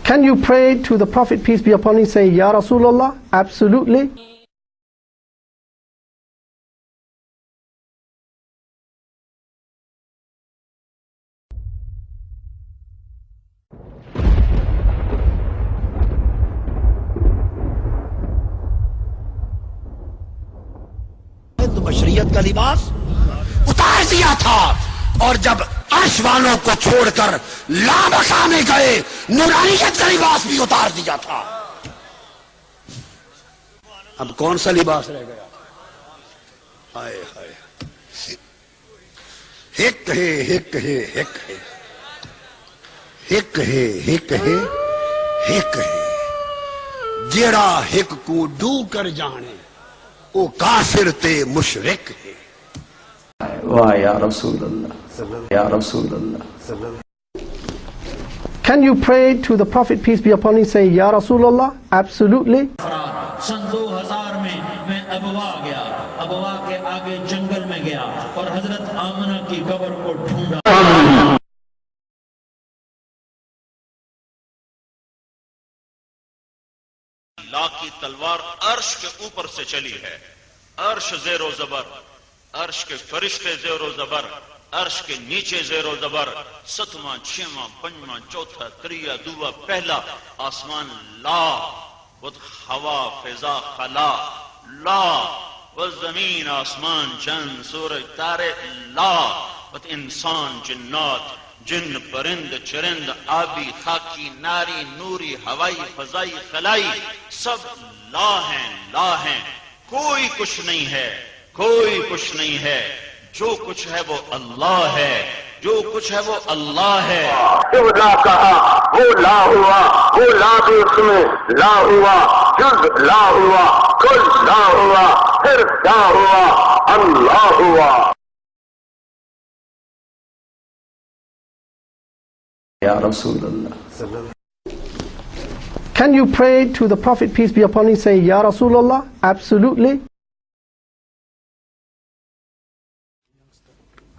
Can you pray to the Prophet, peace be upon him, say, Ya Rasulullah? Absolutely. تو بشریت کا لباس اتار دیا تھا، اور جب عرش والوں کو چھوڑ کر لامکانے گئے نورانیت کا لباس بھی اتار دیا تھا۔ اب کون سا لباس رہ گیا؟ ہائے ہائے، ہک ہے ہک ہے ہک ہے ہک ہے ہک ہے ہک ہے، جیڑا ہک کو ڈو کر جانے وہ کافر تے مشرک ہے۔ واہ یا رسول اللہ، یا رسول اللہ۔ Can you pray to the Prophet, peace be upon him, say, Ya Rasulullah? Absolutely. سن 2000 میں ابوا گیا، ابوا کے آگے جنگل میں گیا اور حضرت آمنہ کی قبر کو ڈھونڈا۔ اللہ کی تلوار عرش کے اوپر سے چلی ہے، عرش زیر و زبر، عرش کے فرشتے زیر و زبر، عرش کے نیچے زیر و زبر، ستواں چھواں پنجواں چوتھا تریا دوا پہلا، آسمان لا، خود ہوا فضا خلا لا، والزمین آسمان چند سورج تارے لا، انسان جنات جن پرند چرند آبی خاکی ناری نوری ہوائی فضائی خلائی سب لا ہیں، لا ہیں، کوئی کچھ نہیں ہے، کوئی کچھ نہیں ہے، جو کچھ ہے وہ اللہ ہے، جو کچھ ہے وہ اللہ ہے۔ جب لا کہا وہ لا ہوا، وہ لا بھی اس میں لا ہوا، جز لا ہوا، کل لا ہوا، پھر لا ہوا، اللہ ہوا۔ Ya Rasulullah. Can you pray to the Prophet, peace be upon him, say, Ya Rasulullah? Absolutely.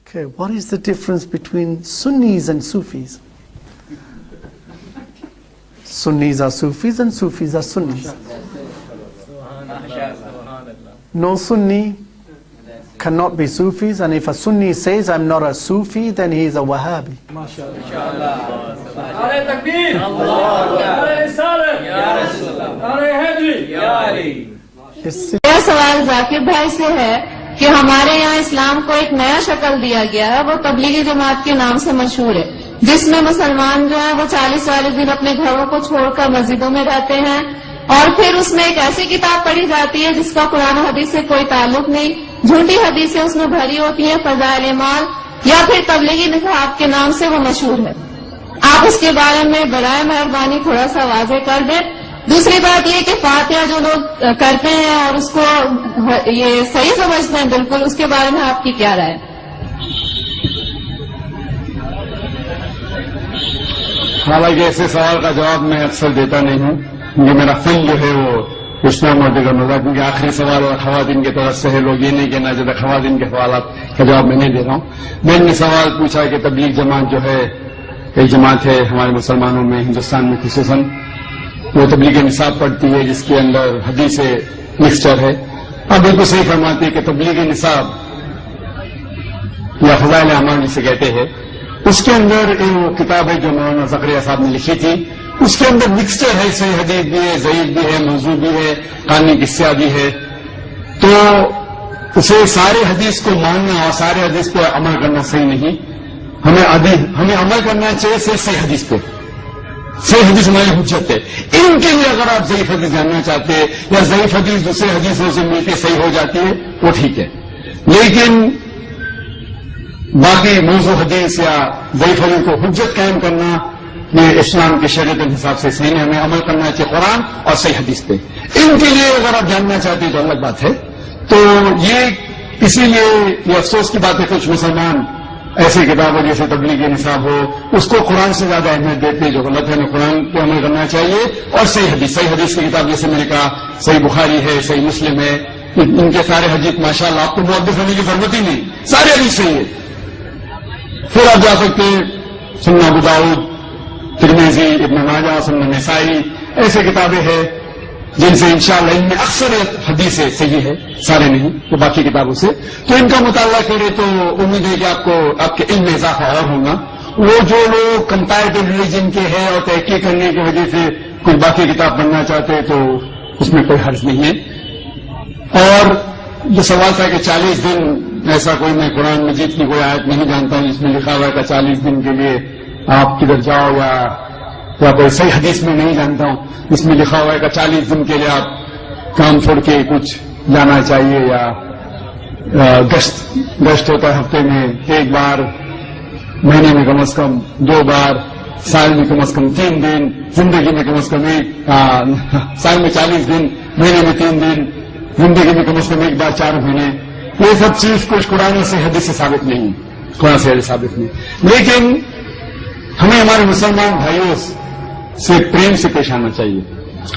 Okay, what is the difference between Sunnis and Sufis? Sunnis are Sufis and Sufis are Sunnis. No Sunni cannot be Sufis, and if a Sunni says I'm not a Sufi, then he is a Wahhabi. میرا سوال ذاکر بھائی سے ہے کہ ہمارے یہاں اسلام کو ایک نیا شکل دیا گیا ہے، وہ تبلیغی جماعت کے نام سے مشہور ہے، جس میں مسلمان جو ہیں وہ 40 دن اپنے گھروں کو چھوڑ کر مسجدوں میں رہتے ہیں، اور پھر اس میں ایک ایسی کتاب پڑھی جاتی ہے جس کا قرآن و حدیث سے کوئی تعلق نہیں، جھوٹی حدیثیں اس میں بھری ہوتی ہیں، فضائل اعمال یا پھر تبلیغی نصاب کے نام سے وہ مشہور ہے۔ آپ اس کے بارے میں برائے مہربانی تھوڑا سا واضح کر دیں۔ دوسری بات یہ کہ فاتحہ جو لوگ کرتے ہیں اور اس کو یہ صحیح سمجھتے ہیں بالکل، اس کے بارے میں آپ کی کیا رائے ہے؟ حالانکہ ایسے سوال کا جواب میں اکثر دیتا نہیں ہوں، یہ میرا فن جو ہے وہ اسلام اور دیگر موضوعات، کیونکہ آخری سوال اور خواتین کی طرف سے ہے، لوگ یہ نہیں کہنا چاہتے خواتین کے سوالات کا جواب میں نہیں دے رہا ہوں۔ میں نے سوال پوچھا کہ تبلیغ جماعت جو ہے ایک جماعت ہے ہمارے مسلمانوں میں، ہندوستان میں خصوصاً، وہ تبلیغ نصاب پڑھتی ہے جس کے اندر حدیث مکسچر ہے۔ اب بالکل صحیح فرماتی ہے کہ تبلیغ نصاب یا فضائل اعمال جسے کہتے ہیں، اس کے اندر ایک کتاب ہے جو مولانا زکریا صاحب نے لکھی تھی، اس کے اندر مکسچر ہے، صحیح حدیث بھی ہے، ضعیف بھی ہے، موضوع بھی ہے، کہانی قصہ بھی ہے، تو اسے سارے حدیث کو ماننا اور سارے حدیث پہ عمل کرنا صحیح نہیں۔ ہمیں عمل کرنا چاہیے صحیح حدیث پہ، صحیح حدیث ہماری حجت ہے۔ ان کے لیے اگر آپ ضعیف حدیث جاننا چاہتے ہیں یا ضعیف حدیث دوسرے حدیثوں سے مل کے صحیح ہو جاتی ہے وہ ٹھیک ہے، لیکن باقی موضوع حدیث یا ضعیف حدیث کو حجت قائم کرنا یہ اسلام کے شریعت کے حساب سے صحیح نہیں۔ ہمیں عمل کرنا چاہیے قرآن اور صحیح حدیث پہ۔ ان کے لیے اگر آپ جاننا چاہتے ہیں تو الگ بات ہے۔ تو یہ اسی لیے یہ افسوس کی بات ہے کچھ مسلمان ایسی کتابیں جیسے تبلیغ نصاب ہو اس کو قرآن سے زیادہ اہمیت دیتے ہیں، جو غلط ہے۔ ہمیں قرآن پہ عمل کرنا چاہیے اور صحیح حدیث کی کتاب جیسے میں نے کہا صحیح بخاری ہے، صحیح مسلم ہے، ان کے سارے حدیث ماشاءاللہ آپ کو محدث ہونے کی ضرورت ہی نہیں، سارے حدیث صحیح ہے۔ پھر آپ جا سکتے ہیں سنن ابو داؤد، ترمذی، ابن ماجہ، سنن نسائی، ایسے کتابیں ہیں جن سے انشاءاللہ ان میں اکثریت حدیثیں صحیح ہے، سارے نہیں تو باقی کتابوں سے، تو ان کا مطالعہ کرے تو امید ہے کہ آپ کے علم میں اضافہ اور ہوگا۔ وہ جو لوگ کمپیریٹو ریلیجن کے ہیں اور تحقیق کرنے کی وجہ سے کوئی باقی کتاب پڑھنا چاہتے ہیں تو اس میں کوئی حرج نہیں ہے۔ اور جو سوال تھا کہ 40 دن، ایسا کوئی میں قرآن مجید کی کوئی آیت نہیں جانتا ہوں جس میں لکھا ہوا ہے کہ 40 دن کے لیے آپ کدھر جاؤ، یا کوئی صحیح حدیث میں نہیں جانتا ہوں اس میں لکھا ہوا ہے کہ 40 دن کے لیے آپ کام چھوڑ کے کچھ جانا چاہیے، یا گشت ہوتا ہے ہفتے میں 1 بار، مہینے میں کم از کم 2 بار، سال میں کم از کم 3 دن، زندگی میں کم از کم سال میں 40 دن، مہینے میں 3 دن، زندگی میں کم از کم 1 بار 4 مہینے۔ یہ سب چیز کچھ قرآن سے حدیث سے ثابت نہیں، قرآن سے حدیث ثابت نہیں، لیکن ہمیں ہمارے مسلمان بھائیوں سے پریم سے پیش آنا چاہیے۔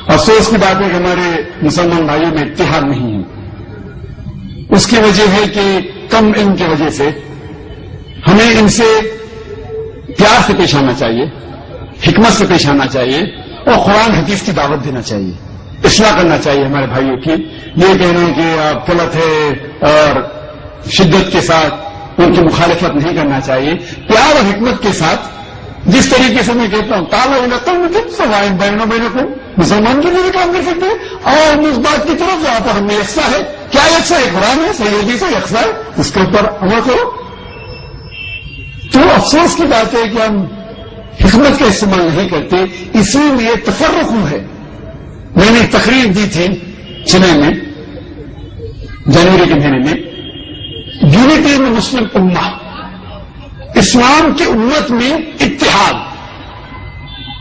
افسوس کی بات ہے کہ ہمارے مسلمان بھائیوں میں اتحاد نہیں ہے۔ اس کی وجہ ہے کہ کم علم کی وجہ سے ہمیں ان سے پیار سے پیش آنا چاہیے، حکمت سے پیش آنا چاہیے، اور قرآن حدیث کی دعوت دینا چاہیے، اصلاح کرنا چاہیے ہمارے بھائیوں کی۔ یہ کہنا کہ آپ غلط ہے اور شدت کے ساتھ ان کی مخالفت نہیں کرنا چاہیے، پیار اور حکمت کے ساتھ۔ جس طریقے سے میں کہتا ہوں سوائن بہنوں بہنوں کو مسلمان کے لیے بھی کام کر سکتے ہیں، اور ہم اس بات کی طرف جہاں پر ہمیں یکساں ہے، کیا یکساں ہے؟ قرآن ہے، صحیح حدیث ہے، یکساں ہے، اس کے اوپر عمل کرو۔ تو افسوس کی بات ہے کہ ہم حکمت کا استعمال نہیں کرتے، اسی لیے تفرق ہے۔ میں نے ایک تقریر دی تھی چنئی میں جنوری کے مہینے میں، یونٹی میں مسلم امہ، اسلام کی امت میں اتحاد،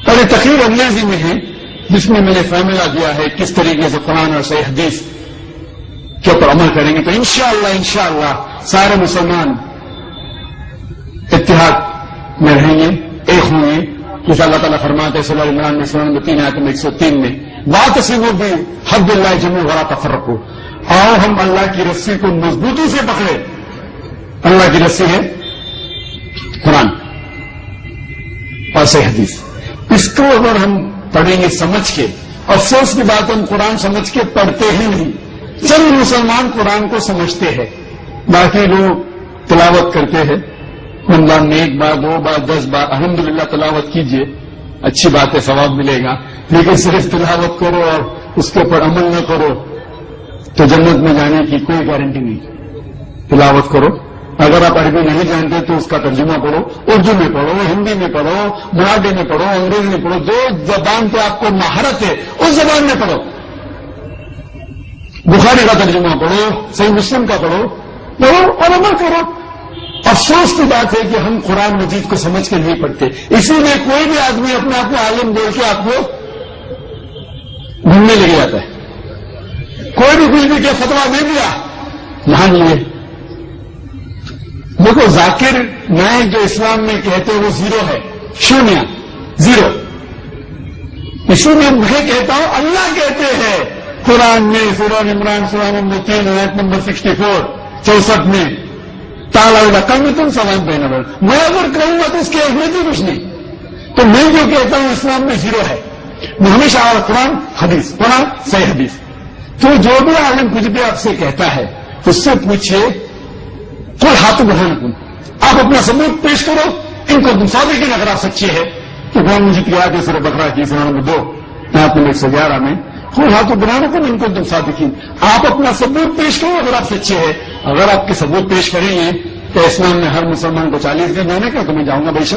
اور یہ تقریر انگریزی میں ہے جس میں نے فارمولہ دیا ہے کس طریقے سے قرآن اور صحیح حدیث کے اوپر عمل کریں گے تو انشاءاللہ سارے مسلمان اتحاد میں رہیں گے، ایک ہوں گے۔ جیسا اللہ تعالیٰ فرماتے ہیں سورہ عمران میں 3 آیت میں 103 میں، واعتصموا بحبل اللہ جميعا ولا تفرقوا، اور ہم اللہ کی رسی کو مضبوطی سے پکڑے۔ اللہ کی رسی ہے قرآن اور صحیح حدیث، اس کو اگر ہم پڑھیں گے سمجھ کے، افسوس کی بات ہم قرآن سمجھ کے پڑھتے ہی نہیں۔ چند مسلمان قرآن کو سمجھتے ہیں، باقی لوگ تلاوت کرتے ہیں، رمضان میں 1 بار 2 بار 10 بار، الحمدللہ تلاوت کیجئے، اچھی بات ہے، ثواب ملے گا، لیکن صرف تلاوت کرو اور اس کے اوپر عمل نہ کرو تو جنت میں جانے کی کوئی گارنٹی نہیں۔ تلاوت کرو، اگر آپ عربی نہیں جانتے تو اس کا ترجمہ پڑھو، اردو میں پڑھو، ہندی میں پڑھو، مراٹھی میں پڑھو، انگریزی میں پڑھو، جو زبان پہ آپ کو مہارت ہے اس زبان میں پڑھو۔ بخاری کا ترجمہ پڑھو، صحیح مسلم کا پڑھو اور عمل کرو۔ افسوس کی بات ہے کہ ہم قرآن مجید کو سمجھ کے نہیں پڑھتے، اسی لیے کوئی بھی آدمی اپنے آپ کو عالم بول کے آپ کو گھومنے لے جاتا ہے۔ کوئی بھی کچھ بھی کیا فتویٰ دے دیا مان لیے۔ دیکھو ذاکر نائک جو اسلام میں کہتے ہیں وہ 0 ہے، 0 0۔ اسی لیے میں کہتا ہوں اللہ کہتے ہیں قرآن میں سورہ عمران سورہ نمبر 3 آیت نمبر 64 میں، تعالیٰ کم تم سوائن بہن، میں اگر کہوں گا تو اس کی اہمیت ہی کچھ نہیں۔ تو میں جو کہتا ہوں اسلام میں 0 ہے، میں ہمیشہ قرآن حدیث، قرآن صحیح حدیث۔ تو جو بھی عالم کچھ بھی آپ سے کہتا ہے اس سے پوچھئے کوئی ہاتھ بڑھانا، آپ اپنا ثبوت پیش کرو، ان کو صادقین اگر آپ سچے ہیں کہ قرآن مجید کی آیت سورہ بقرہ کی سورہ نمبر 2 آیت نمبر 111 میں کوئی ہاتھ بڑھانا کو ان کو تم صادقین، آپ اپنا ثبوت پیش کرو اگر آپ سچے ہیں۔ اگر آپ کے ثبوت پیش کریں گے کہ اسلام میں ہر مسلمان کو 40 دن رہنے کا تو میں جاؤں گا بے شک۔